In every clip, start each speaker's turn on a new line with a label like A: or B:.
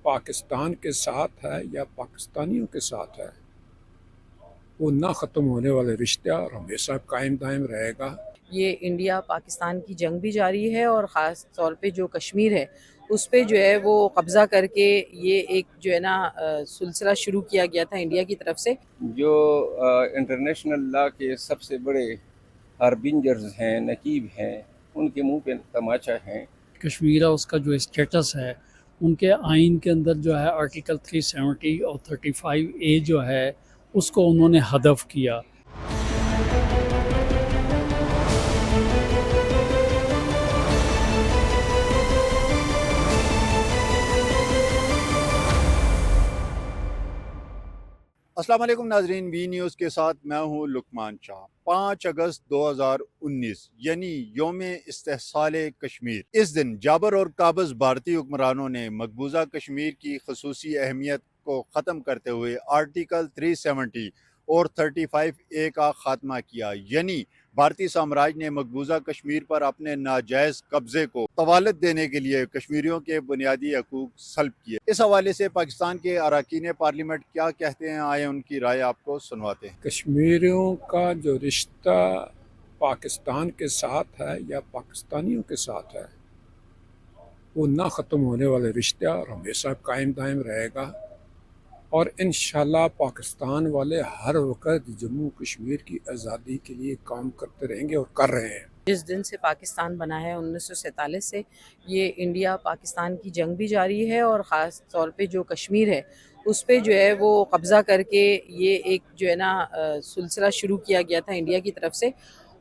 A: پاکستان کے ساتھ ہے یا پاکستانیوں کے ساتھ ہے، وہ نہ ختم ہونے والے رشتہ اور ہمیشہ قائم دائم رہے گا۔
B: یہ انڈیا پاکستان کی جنگ بھی جاری ہے، اور خاص طور پہ جو کشمیر ہے اس پہ جو ہے وہ قبضہ کر کے یہ ایک جو ہے نا سلسلہ شروع کیا گیا تھا انڈیا کی طرف سے۔
C: جو انٹرنیشنل لا کے سب سے بڑے ہاربنجرز ہیں، نقیب ہیں، ان کے منہ پہ تماچا ہیں۔
D: کشمیر اس کا جو اسٹیٹس ہے، ان کے آئین کے اندر جو ہے آرٹیکل 370 اور 35A جو ہے اس کو انہوں نے ہدف کیا۔
E: السلام علیکم ناظرین، وی نیوز کے ساتھ میں ہوں لقمان شاہ۔ 5 اگست 2019 یعنی یوم استحصال کشمیر۔ اس دن جابر اور قابض بھارتی حکمرانوں نے مقبوضہ کشمیر کی خصوصی اہمیت کو ختم کرتے ہوئے آرٹیکل 370 اور 35A کا خاتمہ کیا، یعنی بھارتی سامراج نے مقبوضہ کشمیر پر اپنے ناجائز قبضے کو طوالت دینے کے لیے کشمیریوں کے بنیادی حقوق سلب کیے۔ اس حوالے سے پاکستان کے اراکین پارلیمنٹ کیا کہتے ہیں، آئے ان کی رائے آپ کو سنواتے ہیں۔
A: کشمیریوں کا جو رشتہ پاکستان کے ساتھ ہے یا پاکستانیوں کے ساتھ ہے، وہ نہ ختم ہونے والے رشتہ اور ہمیشہ قائم دائم رہے گا، اور انشاءاللہ پاکستان والے ہر وقت جموں کشمیر کی آزادی کے لیے کام کرتے رہیں گے اور کر رہے ہیں۔
B: جس دن سے پاکستان بنا ہے 1947 سے یہ انڈیا پاکستان کی جنگ بھی جاری ہے، اور خاص طور پہ جو کشمیر ہے اس پہ جو ہے وہ قبضہ کر کے یہ ایک جو ہے نا سلسلہ شروع کیا گیا تھا انڈیا کی طرف سے۔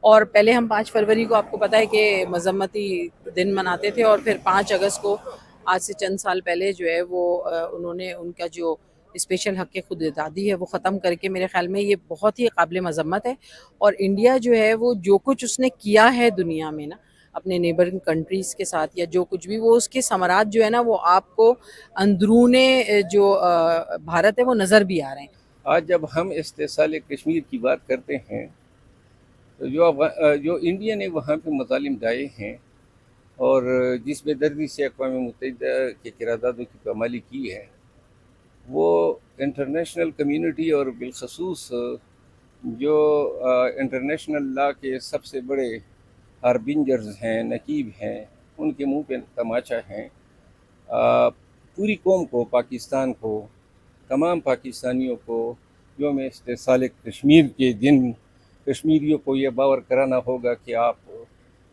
B: اور پہلے ہم 5 فروری کو آپ کو پتہ ہے کہ مذمتی دن مناتے تھے، اور پھر 5 اگست کو آج سے چند سال پہلے جو ہے وہ انہوں نے ان کا جو اسپیشل حق خود ارادی ہے وہ ختم کر کے، میرے خیال میں یہ بہت ہی قابل مذمت ہے۔ اور انڈیا جو ہے وہ جو کچھ اس نے کیا ہے دنیا میں نا اپنے نیبرنگ کنٹریز کے ساتھ، یا جو کچھ بھی وہ اس کے ثمرات جو ہے نا وہ آپ کو اندرون جو بھارت ہے وہ نظر بھی آ رہے ہیں۔
C: آج جب ہم استحصال کشمیر کی بات کرتے ہیں تو جو انڈیا نے وہاں پہ مظالم ڈائے ہیں اور جس بے دردی سے اقوام متحدہ کے قراردادوں کی پامالی کی ہے، وہ انٹرنیشنل کمیونٹی اور بالخصوص جو انٹرنیشنل لا کے سب سے بڑے ہاربنجرز ہیں، نقیب ہیں، ان کے منہ پہ تماچا ہیں۔ پوری قوم کو، پاکستان کو، تمام پاکستانیوں کو یوم استحصال کشمیر کے دن کشمیریوں کو یہ باور کرانا ہوگا کہ آپ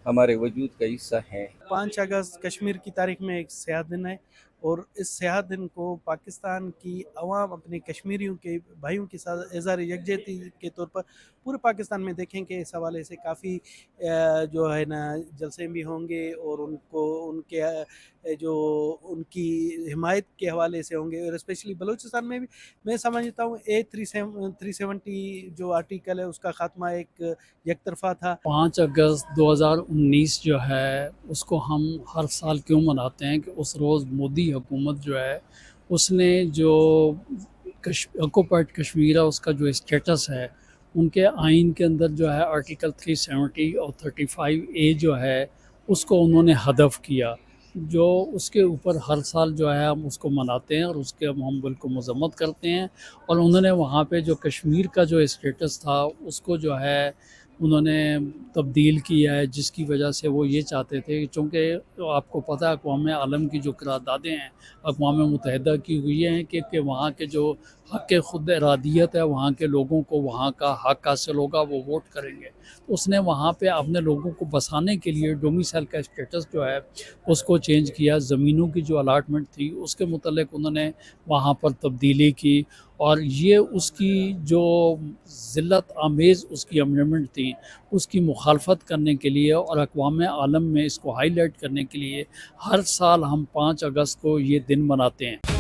C: ہمارے وجود کا حصہ ہیں۔
F: 5 اگست کشمیر کی تاریخ میں ایک سیاہ دن ہے، اور اس سیاہ دن کو پاکستان کی عوام اپنے کشمیریوں کے بھائیوں کے ساتھ اظہار یکجہتی کے طور پر پورے پاکستان میں دیکھیں کہ اس حوالے سے کافی جو ہے نا جلسے بھی ہوں گے، اور ان کو ان کے جو ان کی حمایت کے حوالے سے ہوں گے، اور اسپیشلی بلوچستان میں بھی میں سمجھتا ہوں A370 جو آرٹیکل ہے اس کا خاتمہ ایک یک طرفہ تھا۔
D: 5 اگست 2019 جو ہے اس کو ہم ہر سال کیوں مناتے ہیں کہ اس روز مودی حکومت جو ہے اس نے جو آکوپائڈ کشمیر ہے اس کا جو اسٹیٹس ہے، ان کے آئین کے اندر جو ہے آرٹیکل 370 اور 35A جو ہے اس کو انہوں نے ہدف کیا، جو اس کے اوپر ہر سال جو ہے ہم اس کو مناتے ہیں اور اس کے ہم بالکل مذمت کرتے ہیں۔ اور انہوں نے وہاں پہ جو کشمیر کا جو اسٹیٹس تھا اس کو جو ہے انہوں نے تبدیل کیا ہے، جس کی وجہ سے وہ یہ چاہتے تھے کہ چونکہ آپ کو پتہ ہے اقوام عالم کی جو قراردادیں ہیں اقوام متحدہ کی ہوئی ہیں کہ وہاں کے جو حق خود ارادیت ہے، وہاں کے لوگوں کو وہاں کا حق حاصل ہوگا، وہ ووٹ کریں گے۔ تو اس نے وہاں پہ اپنے لوگوں کو بسانے کے لیے ڈومیسائل کا اسٹیٹس جو ہے اس کو چینج کیا، زمینوں کی جو الاٹمنٹ تھی اس کے متعلق انہوں نے وہاں پر تبدیلی کی، اور یہ اس کی جو ذلت آمیز اس کی امنڈمنٹ تھی اس کی مخالفت کرنے کے لیے اور اقوام عالم میں اس کو ہائی لائٹ کرنے کے لیے ہر سال ہم 5 اگست کو یہ دن مناتے ہیں۔